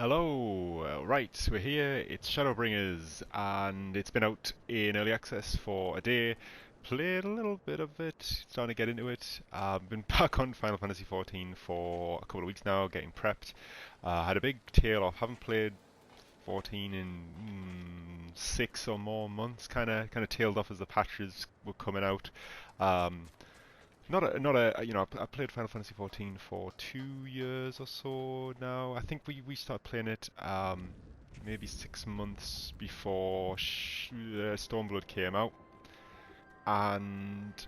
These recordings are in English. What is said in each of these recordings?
Hello, right, we're here, it's Shadowbringers, and it's been out in early access for a day. Played a little bit of it, starting to get into it. Been back on Final Fantasy XIV for a couple of weeks now, getting prepped. Had a big tail off, haven't played 14 in 6 or more months, kind of tailed off as the patches were coming out. Um, not a I played Final Fantasy XIV for 2 years or so now. I think we started playing it maybe 6 months before Stormblood came out, and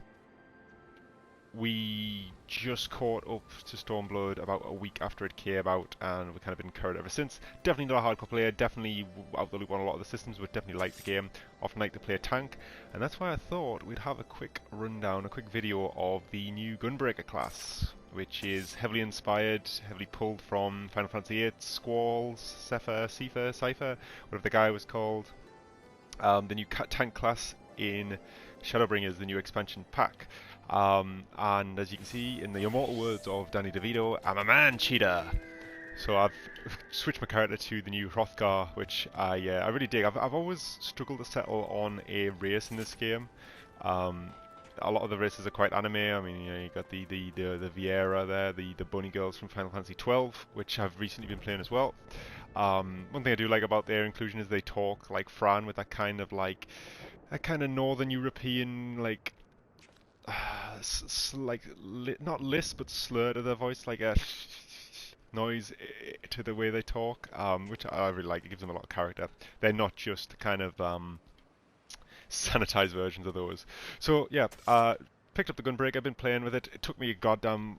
we just caught up to Stormblood about a week after it came out, and we've kind of been current ever since. Definitely not a hardcore player, definitely out the loop on a lot of the systems, but definitely like the game. Often like to play a tank, and that's why I thought we'd have a quick rundown, a quick video of the new Gunbreaker class, which is heavily inspired, heavily pulled from Final Fantasy VIII, Squalls, Cypher, whatever the guy was called. The new tank class in Shadowbringers, the new expansion pack. And as you can see, in the immortal words of Danny DeVito, I'm a man cheater. So I've switched my character to the new Hrothgar, which I really dig. I've always struggled to settle on a race in this game. A lot of the races are quite anime. I mean, you got the Viera there, the bunny girls from Final Fantasy XII, which I've recently been playing as well. One thing I do like about their inclusion is they talk like Fran with that kind of Northern European not lisp but slur to their voice, like a noise to the way they talk, which I really like. It gives them a lot of character. They're not just kind of sanitized versions of those. So yeah, picked up the Gunbreaker. I've been playing with it. It took me a goddamn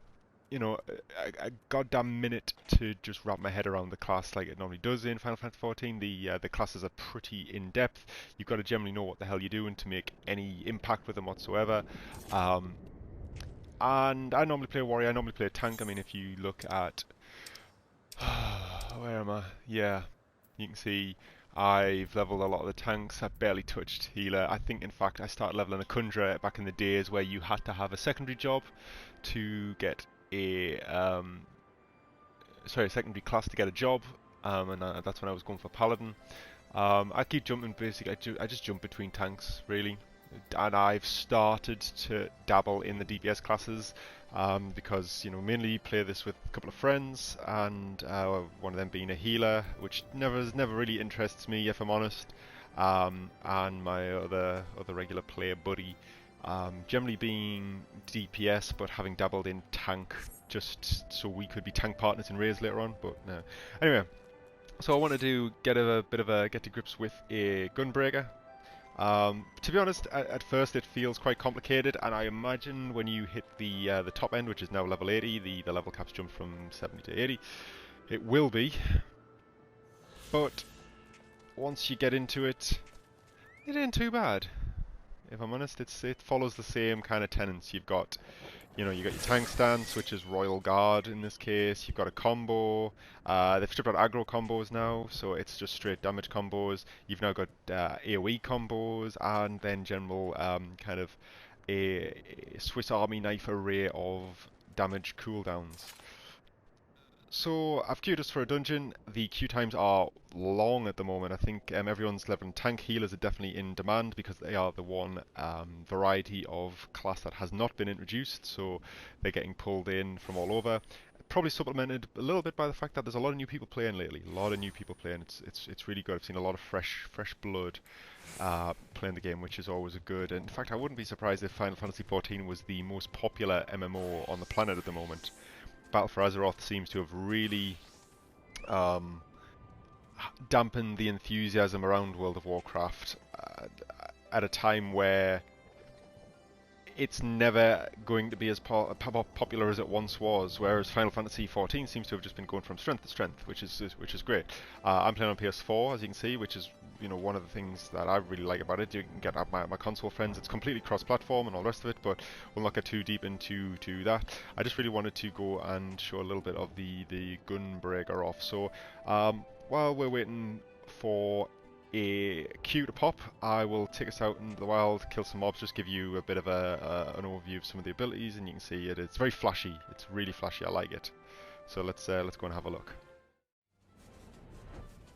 goddamn minute to just wrap my head around the class like it normally does in Final Fantasy XIV. The classes are pretty in depth. You've got to generally know what the hell you're doing to make any impact with them whatsoever. And I normally play a warrior. I normally play a tank. I mean, if you look at where am I? Yeah, you can see I've leveled a lot of the tanks. I've barely touched healer. I think, in fact, I started leveling a Kundra back in the days where you had to have a secondary job to get a secondary class to get a job, and that's when I was going for Paladin. I keep jumping, basically. I just jump between tanks, really. And I've started to dabble in the DPS classes because mainly play this with a couple of friends, and one of them being a healer, which never really interests me, if I'm honest. And my other regular player buddy, generally being DPS, but having dabbled in tank just so we could be tank partners in raids later on. But no. Anyway, so I wanted to get to grips with a Gunbreaker. To be honest, at first it feels quite complicated, and I imagine when you hit the top end, which is now level 80, the level caps jump from 70 to 80, it will be. But once you get into it, it ain't too bad. If I'm honest, it follows the same kind of tenets. You've got you got your tank stance, which is Royal Guard in this case. You've got a combo. They've stripped out aggro combos now, so it's just straight damage combos. You've now got AoE combos, and then general kind of a Swiss Army knife array of damage cooldowns. So I've queued us for a dungeon. The queue times are long at the moment. I think everyone's leveling tank. Healers are definitely in demand because they are the one variety of class that has not been introduced, so they're getting pulled in from all over. Probably supplemented a little bit by the fact that there's a lot of new people playing lately. A lot of new people playing. It's really good. I've seen a lot of fresh blood playing the game, which is always a good. And in fact, I wouldn't be surprised if Final Fantasy XIV was the most popular MMO on the planet at the moment. Battle for Azeroth seems to have really dampened the enthusiasm around World of Warcraft at a time where it's never going to be as popular as it once was, whereas Final Fantasy XIV seems to have just been going from strength to strength, which is great. I'm playing on PS4, as you can see, which is one of the things that I really like about it. You can get my console friends. It's completely cross-platform and all the rest of it, but we'll not get too deep into that. I just really wanted to go and show a little bit of the Gunbreaker off. So while we're waiting for a queue to pop, I will take us out into the wild, kill some mobs, just give you a bit of an overview of some of the abilities, and you can see it's very flashy. It's really flashy. I like it. So let's go and have a look.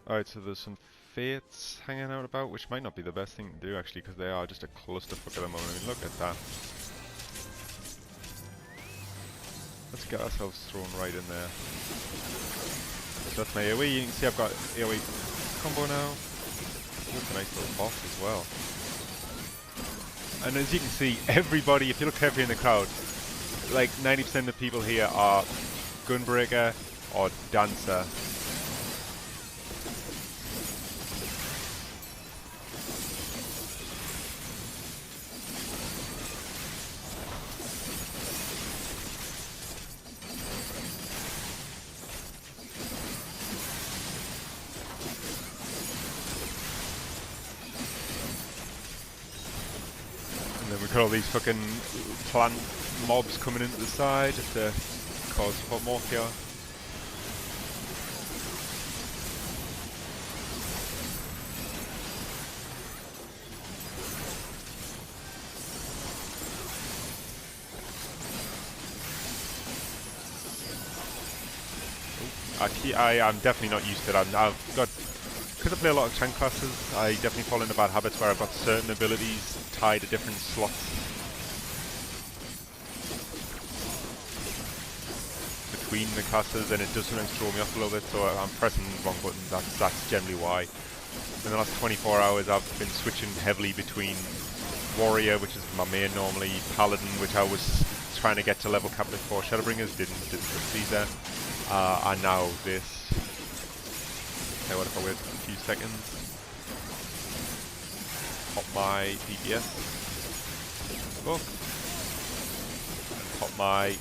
Alright, so there's some fates hanging out about, which might not be the best thing to do actually, because they are just a clusterfuck at the moment. I mean, look at that. Let's get ourselves thrown right in there. So that's my AoE. You can see I've got AoE combo now. That's a nice little boss as well. And as you can see, everybody, if you look carefully in the crowd, like 90% of the people here are Gunbreaker or Dancer. We've got all these fucking plant mobs coming into the side just to cause a lot more chaos. I'm definitely not used to it. I've got, because I play a lot of tank classes, I definitely fall into bad habits where I've got certain abilities tied to different slots between the classes, and it does sometimes throw me off a little bit, so I'm pressing the wrong buttons. That's generally why. In the last 24 hours I've been switching heavily between Warrior, which is my main normally, Paladin, which I was trying to get to level cap before Shadowbringers, didn't succeed there, and now this. Okay, what if I wait a few seconds? Pop my DPS book, and pop my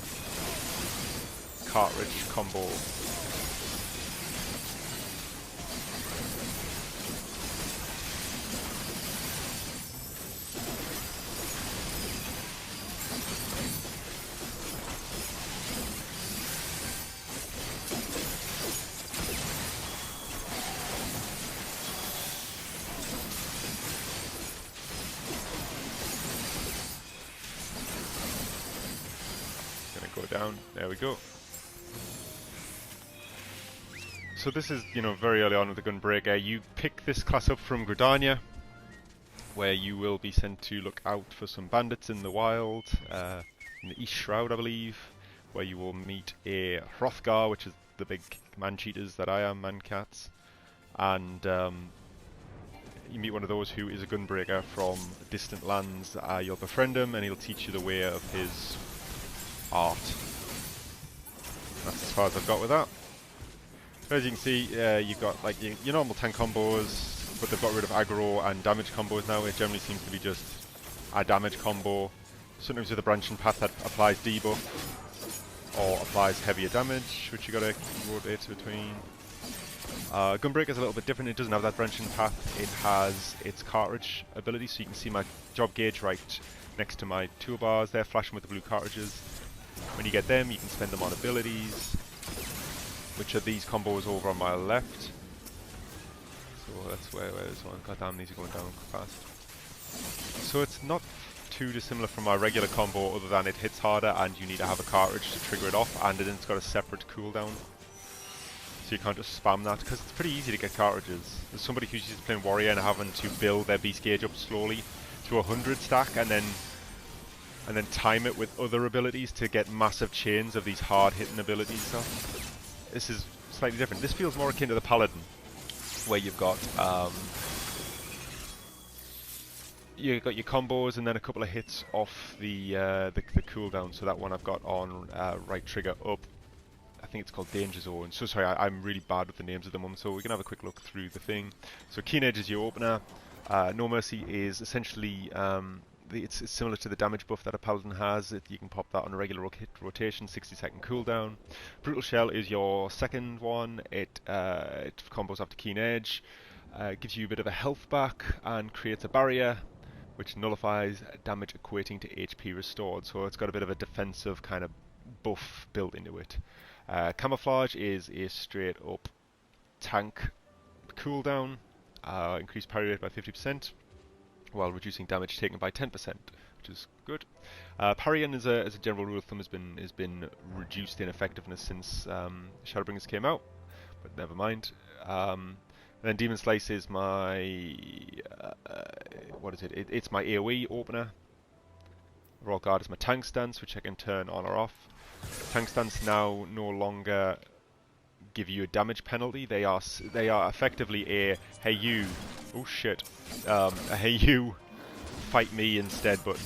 cartridge combo. Down. There we go. So this is, you know, very early on with the Gunbreaker. You pick this class up from Gridania, where you will be sent to look out for some bandits in the wild, in the East Shroud, I believe, where you will meet a Hrothgar, which is the big man-cheaters that I am, man-cats, and you meet one of those who is a Gunbreaker from distant lands. You'll befriend him, and he'll teach you the way of his art. That's as far as I've got with that. As you can see, you've got like your normal tank combos, but they've got rid of aggro and damage combos now. It generally seems to be just a damage combo, sometimes with a branching path that applies debuff or applies heavier damage, which you gotta rotate between. Gunbreaker is a little bit different. It doesn't have that branching path. It has its cartridge ability, so you can see my job gauge right next to my toolbars. They're flashing with the blue cartridges. When you get them, you can spend them on abilities, which are these combos over on my left. So that's where this one. God damn, these are going down fast. So it's not too dissimilar from my regular combo, other than it hits harder and you need to have a cartridge to trigger it off, and then it's got a separate cooldown. So you can't just spam that, because it's pretty easy to get cartridges. There's somebody who's used to playing Warrior and having to build their beast gauge up slowly to 100 stack, and then time it with other abilities to get massive chains of these hard-hitting abilities. So this is slightly different. This feels more akin to the Paladin, where you've got your combos and then a couple of hits off the cooldown. So that one I've got on right trigger up. I think it's called Danger Zone. So sorry, I'm really bad with the names at the moment. So we can have a quick look through the thing. So Keen Edge is your opener. No Mercy is essentially it's similar to the damage buff that a Paladin has. You can pop that on a regular rotation, 60-second cooldown. Brutal Shell is your second one. It combos after Keen Edge, gives you a bit of a health back, and creates a barrier, which nullifies damage equating to HP restored. So it's got a bit of a defensive kind of buff built into it. Camouflage is a straight up tank cooldown, increased parry rate by 50%. While reducing damage taken by 10%, which is good. Parrying, as a general rule of thumb, has been reduced in effectiveness since Shadowbringers came out, but never mind. And then Demon Slice is my what is it? It's my AoE opener. Royal Guard is my tank stance, which I can turn on or off. Tank stance now no longer give you a damage penalty. They are effectively a hey you, oh shit, a hey you, fight me instead button.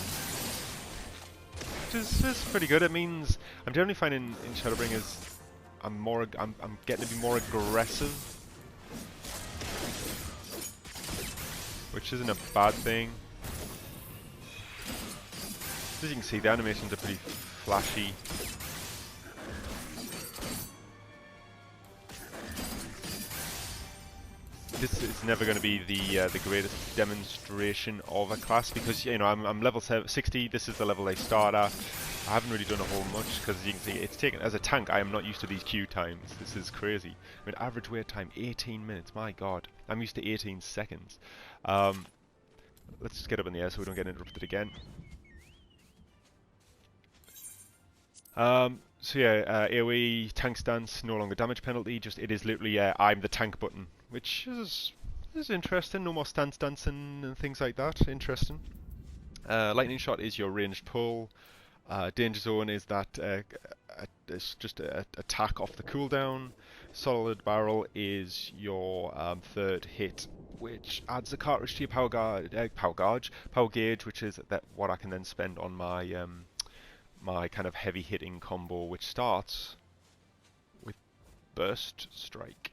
Which is pretty good. It means I'm generally finding in Shadowbringers I'm getting to be more aggressive, which isn't a bad thing. As you can see, the animations are pretty flashy. This is never going to be the greatest demonstration of a class because, you know, I'm level 60. This is the level they start at. I haven't really done a whole much because, as you can see, it's taken as a tank. I am not used to these queue times. This is crazy. I mean, average wait time 18 minutes. My God, I'm used to 18 seconds. Let's just get up in the air so we don't get interrupted again. So yeah, AoE, tank stance, no longer damage penalty, just it is literally I'm the tank button, which is interesting. No more stance dancing and things like that. Interesting. Lightning shot is your ranged pull. Danger zone is that it's just an attack off the cooldown. Solid barrel is your third hit, which adds a cartridge to your power gauge, which is what I can then spend on my my kind of heavy hitting combo, which starts with burst strike,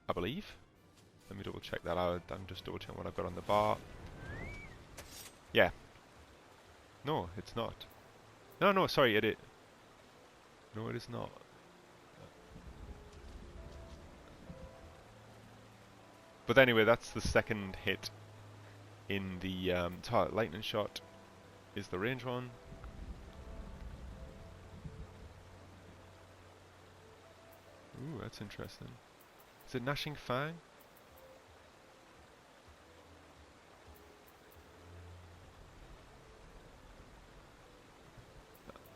I believe. Let me double check that out. I'm just double checking what I've got on the bar. Yeah. No, it's not. No, sorry, it is. No, it is not. But anyway, that's the second hit in the lightning shot is the range one. Ooh, that's interesting. Is it Gnashing Fang?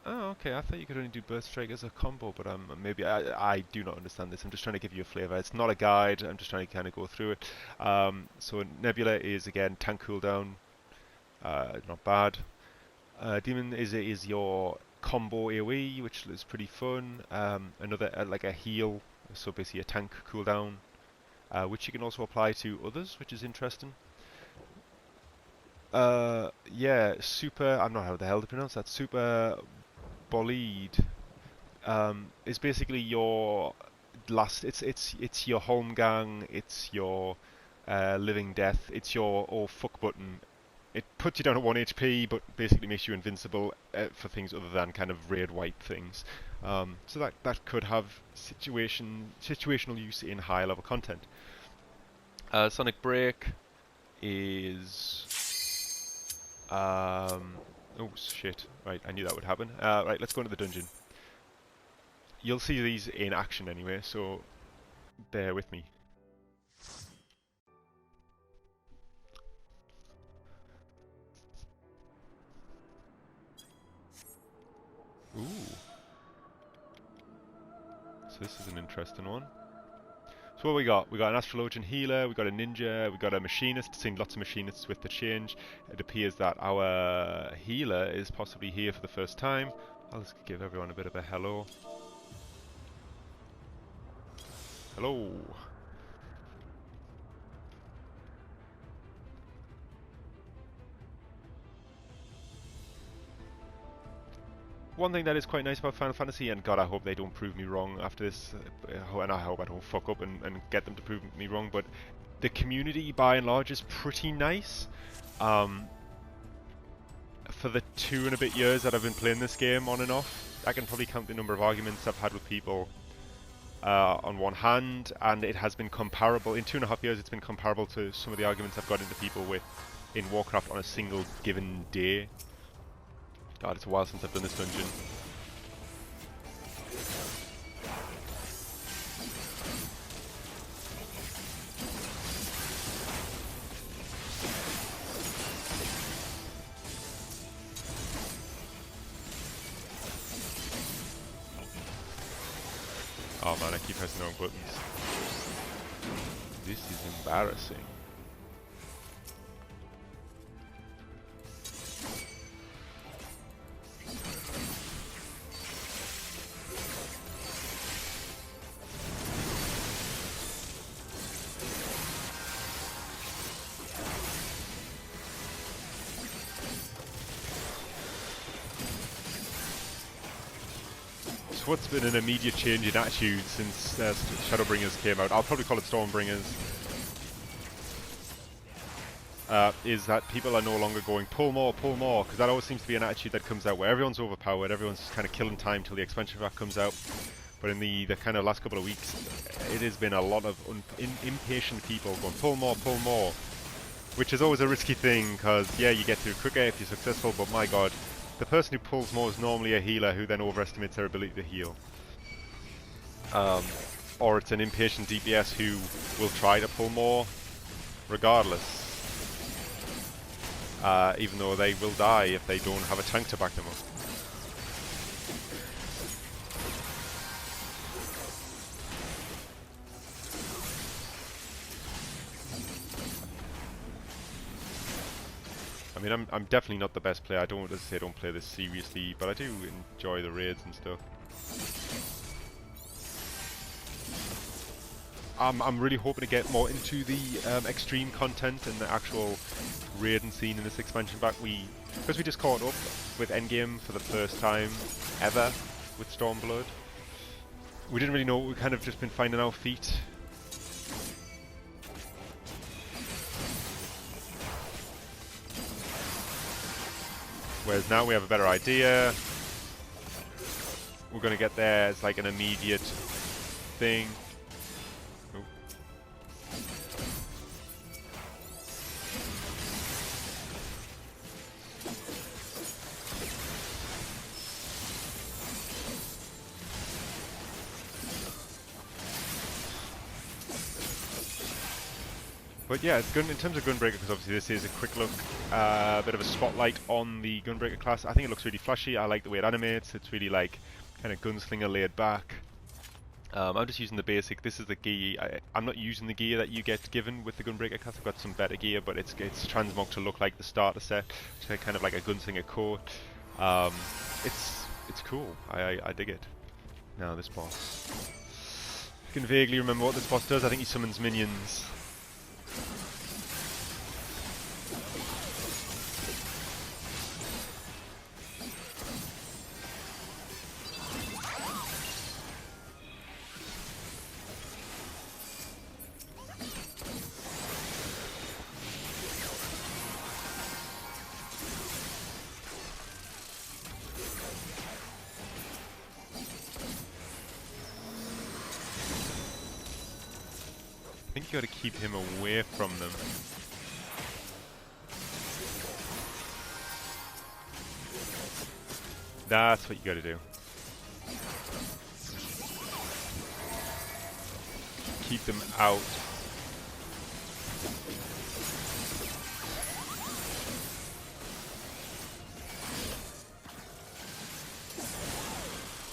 Oh, okay. I thought you could only do Burst Strike as a combo, but maybe I do not understand this. I'm just trying to give you a flavour. It's not a guide. I'm just trying to kind of go through it. So Nebula is again tank cooldown, not bad. Demon is your combo AoE, which is pretty fun. Another like a heal, so basically a tank cooldown, which you can also apply to others, which is interesting. Yeah, super. I'm not how the hell to pronounce that. Super Bolide is basically your last. It's your home gang. It's your living death. It's your oh fuck button. It puts you down at 1 HP, but basically makes you invincible for things other than kind of raid wipe things. So that could have situational use in higher level content. Sonic Break is oh shit! Right, I knew that would happen. Right, let's go into the dungeon. You'll see these in action anyway, so bear with me. Ooh. So this is an interesting one. So what we got? We got an astrologian healer, we got a ninja, we got a machinist. Seen lots of machinists with the change. It appears that our healer is possibly here for the first time. I'll just give everyone a bit of a hello. Hello. One thing that is quite nice about Final Fantasy, and God, I hope they don't prove me wrong after this, and I hope I don't fuck up and get them to prove me wrong, but the community, by and large, is pretty nice. For the 2 and a bit years that I've been playing this game on and off, I can probably count the number of arguments I've had with people on one hand, and it has been comparable. In 2.5 years, it's been comparable to some of the arguments I've got into people with in Warcraft on a single given day. God, it's a while since I've done this dungeon. Oh man, I keep pressing the wrong buttons. This is embarrassing. What's been an immediate change in attitude since Shadowbringers came out, I'll probably call it Stormbringers, is that people are no longer going pull more, because that always seems to be an attitude that comes out where everyone's overpowered, everyone's just kind of killing time till the expansion pack comes out. But in the kind of last couple of weeks, it has been a lot of impatient people going pull more, which is always a risky thing, because yeah, you get through quicker if you're successful, but my god, the person who pulls more is normally a healer who then overestimates their ability to heal. Or it's an impatient DPS who will try to pull more regardless. Even though they will die if they don't have a tank to back them up. I mean, I'm definitely not the best player. I don't, as I say, don't play this seriously, but I do enjoy the raids and stuff. I'm really hoping to get more into the extreme content and the actual raiding scene in this expansion pack. Because we just caught up with Endgame for the first time ever with Stormblood. We didn't really know. We kind of just been finding our feet. Whereas now we have a better idea. We're going to get there as like an immediate thing. Oh. But yeah, it's good in terms of Gunbreaker, because obviously this is a quick look, a bit of a spotlight on the Gunbreaker class. I think it looks really flashy. I like the way it animates. It's really like kind of gunslinger laid back. I'm just using the basic. This is the gear. I'm not using the gear that you get given with the Gunbreaker class. I've got some better gear, but it's transmogged to look like the starter set, to kind of like a gunslinger coat. It's cool. I dig it. Now this boss. I can vaguely remember what this boss does. I think he summons minions. I think you got to keep him away from them. That's what you got to do. Keep them out.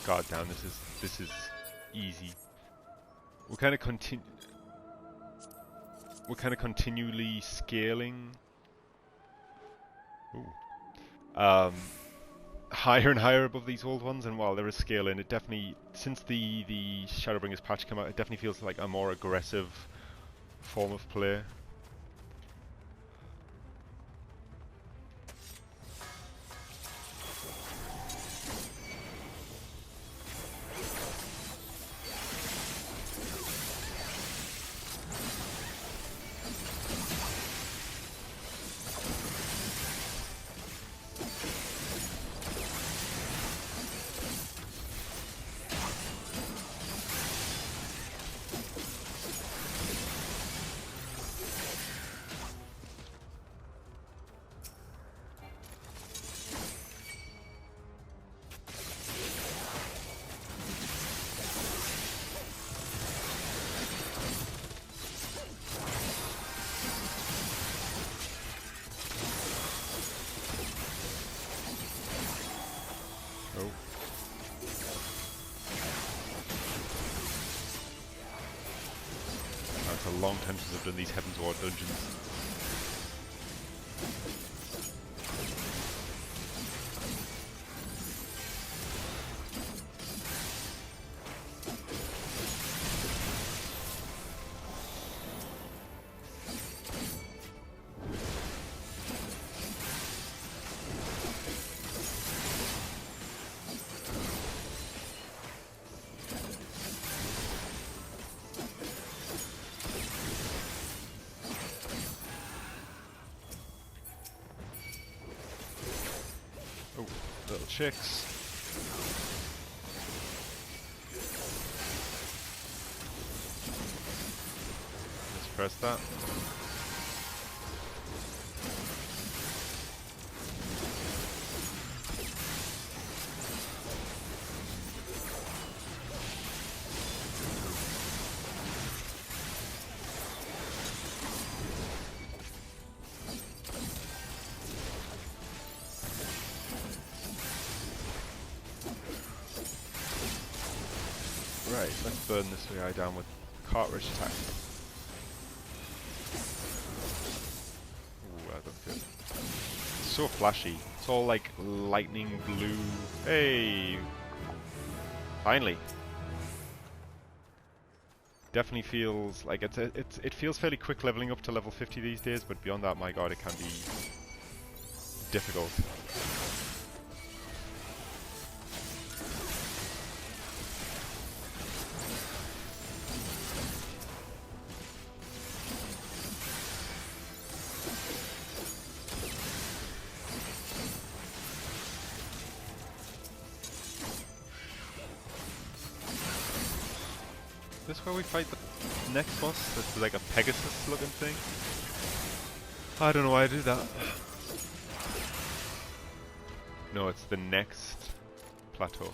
God damn, this is easy. We're kind of continually scaling. Ooh. Higher and higher above these old ones, and while there is scaling, it definitely, since the Shadowbringers patch came out, it definitely feels like a more aggressive form of play. It's a long time since I've done these Heaven's Ward dungeons. Little chicks. Let's press that. Right, let's burn this guy down with cartridge attack. Ooh, that looks good. It's so flashy. It's all like lightning blue. Hey! Finally! Definitely feels like it feels fairly quick leveling up to level 50 these days, but beyond that, my god, it can be difficult. Is this where we fight the next boss? That's like a Pegasus looking thing? I don't know why I do that. No, it's the next plateau.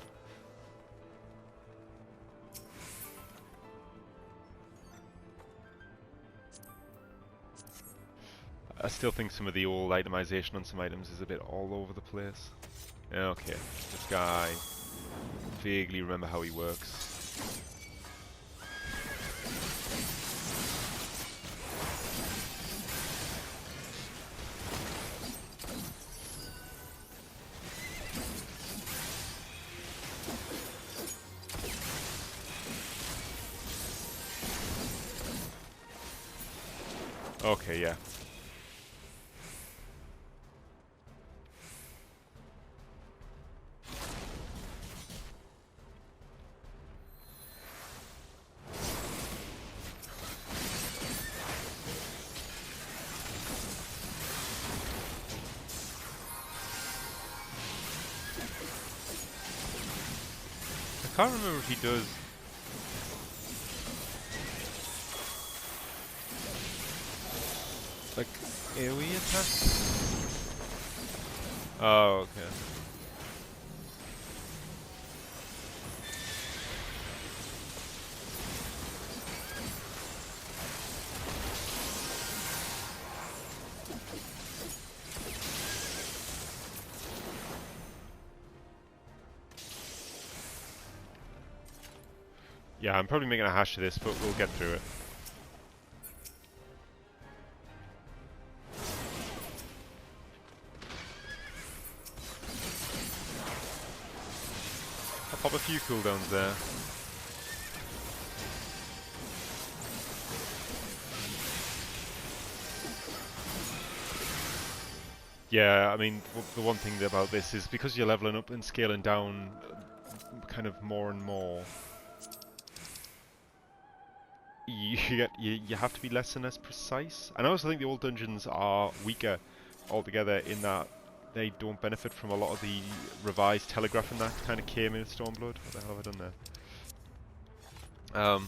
I still think some of the old itemization on some items is a bit all over the place. Okay, this guy, vaguely remember how he works. Okay, yeah. I can't remember if he does. Like AoE attacks? Oh, okay. Yeah, I'm probably making a hash of this, but we'll get through it. I'll pop a few cooldowns there. Yeah, I mean, the one thing about this is because you're leveling up and scaling down kind of more and more, you have to be less and less precise. And I also think the old dungeons are weaker altogether in that they don't benefit from a lot of the revised telegraphing that kind of came in Stormblood. What the hell have I done there?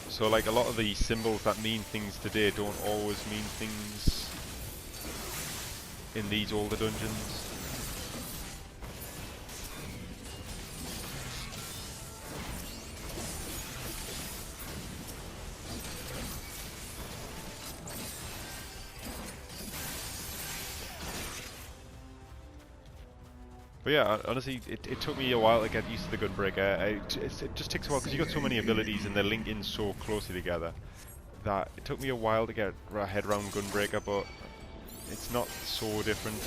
So like a lot of the symbols that mean things today don't always mean things in these older dungeons. But yeah, honestly, it took me a while to get used to the Gunbreaker. It just takes a while because you got so many abilities and they're linked in so closely together that it took me a while to get my head around Gunbreaker, but it's not so different.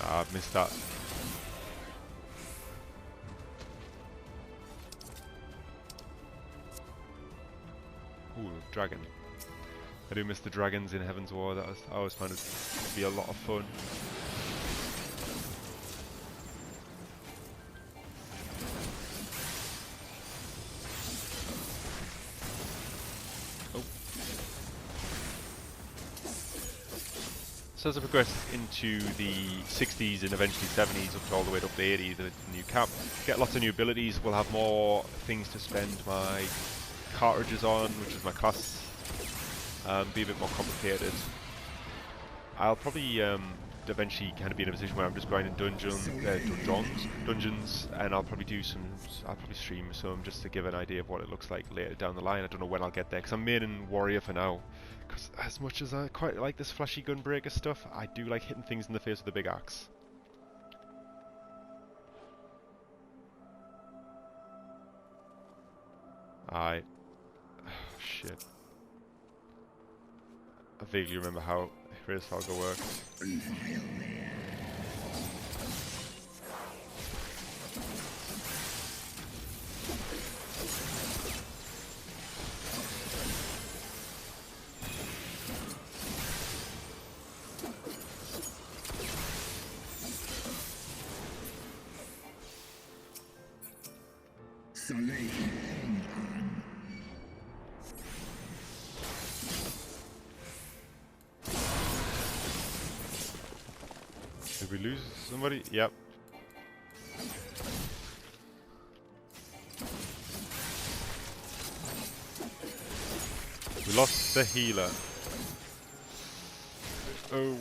Ah, I've missed that. Ooh, dragon. I do miss the dragons in Heaven's War. I always found it to be a lot of fun. Oh. So as I progress into the 60s and eventually 70s up to all the way up to 80, the new cap, get lots of new abilities, we'll have more things to spend my cartridges on, which is my class, be a bit more complicated. I'll probably eventually kind of be in a position where I'm just grinding dungeons, and I'll probably stream some just to give an idea of what it looks like later down the line. I don't know when I'll get there because I'm maining warrior for now. Because as much as I quite like this flashy Gunbreaker stuff, I do like hitting things in the face with a big axe. Oh, shit. I vaguely remember how Race Falco works. Did we lose somebody? Yep. We lost the healer. Oh.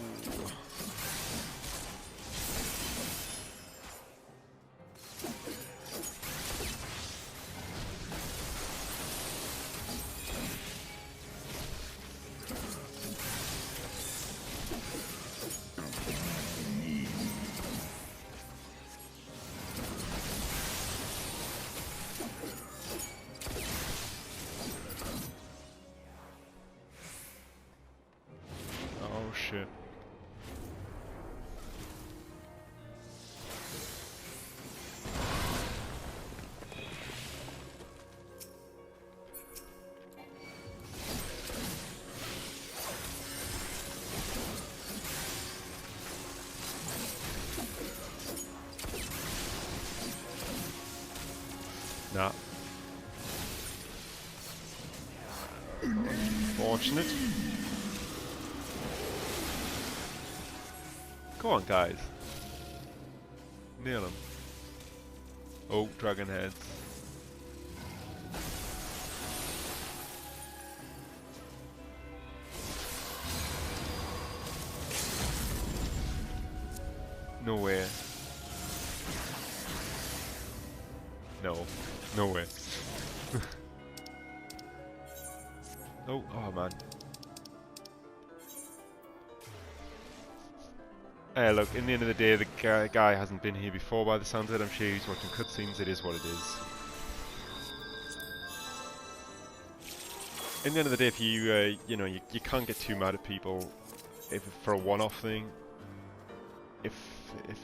Oh shit. Nah. Unfortunate. Go on, guys. Nail him. Oh, dragon heads. No way. No. No way. Oh man. Look, in the end of the day, the guy hasn't been here before by the sounds of it. I'm sure he's watching cutscenes. It is what it is. In the end of the day, if you, you know, you can't get too mad at people if for a one-off thing. If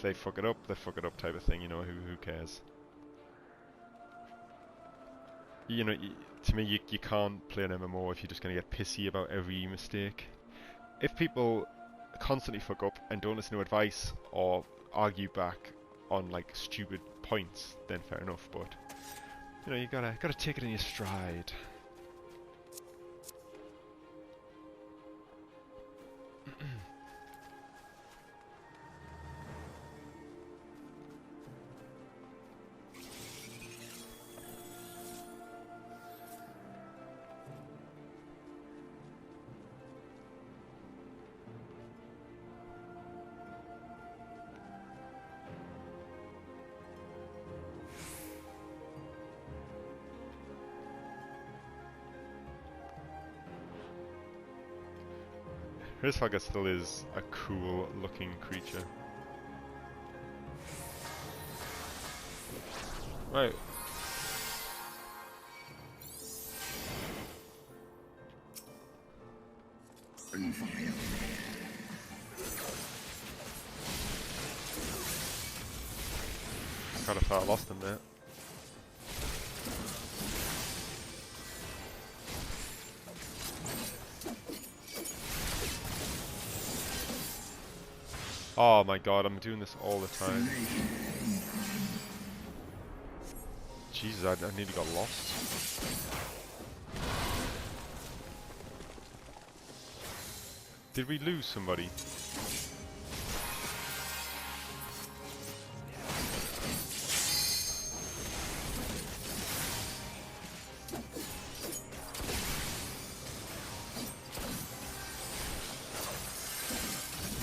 they fuck it up, they fuck it up type of thing. You know, who cares? You know, to me, you can't play an MMO if you're just gonna get pissy about every mistake. If people constantly fuck up and don't listen to advice or argue back on like stupid points, then fair enough. But you know, you gotta take it in your stride. Hraesvelgr still is a cool looking creature. Right. Kind of thought I lost him there. Oh my god, I'm doing this all the time. Jesus, I nearly got lost. Did we lose somebody?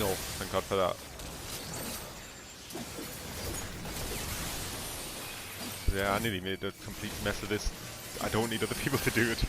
No, thank God for that. Yeah, I nearly made a complete mess of this. I don't need other people to do it.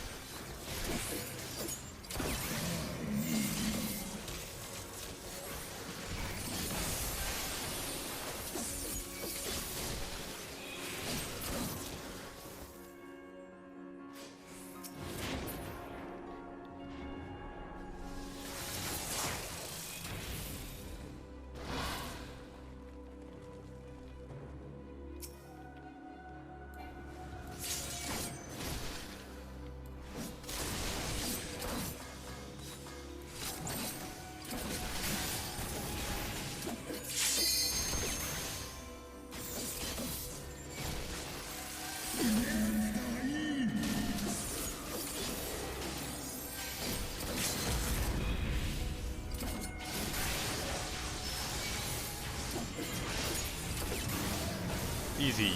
Easy.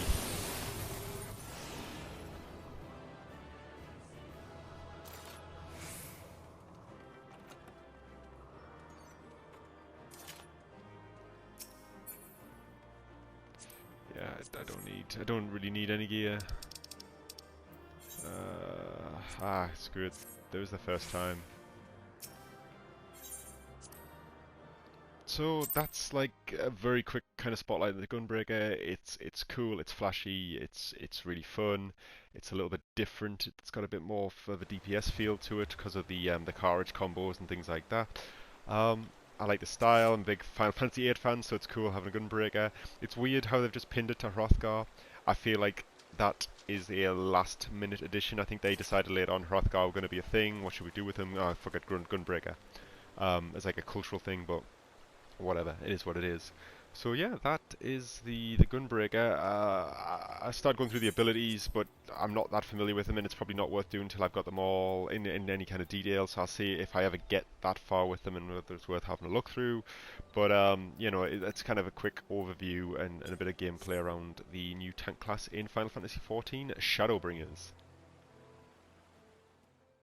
Yeah, I don't really need any gear. Screw it. That was the first time. So that's like a very quick kind of spotlight of the Gunbreaker. It's cool, it's flashy, it's really fun. It's a little bit different. It's got a bit more of a DPS feel to it because of the carriage combos and things like that. I like the style. I'm a big Final Fantasy VIII fan, so it's cool having a Gunbreaker. It's weird how they've just pinned it to Hrothgar. I feel like that is a last minute addition. I think they decided later on Hrothgar were going to be a thing. What should we do with him? Oh, forget Gunbreaker. It's like a cultural thing, but whatever, it is what it is. So yeah, that is the Gunbreaker. I started going through the abilities, but I'm not that familiar with them, and it's probably not worth doing until I've got them all in any kind of detail. So I'll see if I ever get that far with them and whether it's worth having a look through. But you know, it's kind of a quick overview and a bit of gameplay around the new tank class in Final Fantasy XIV, Shadowbringers.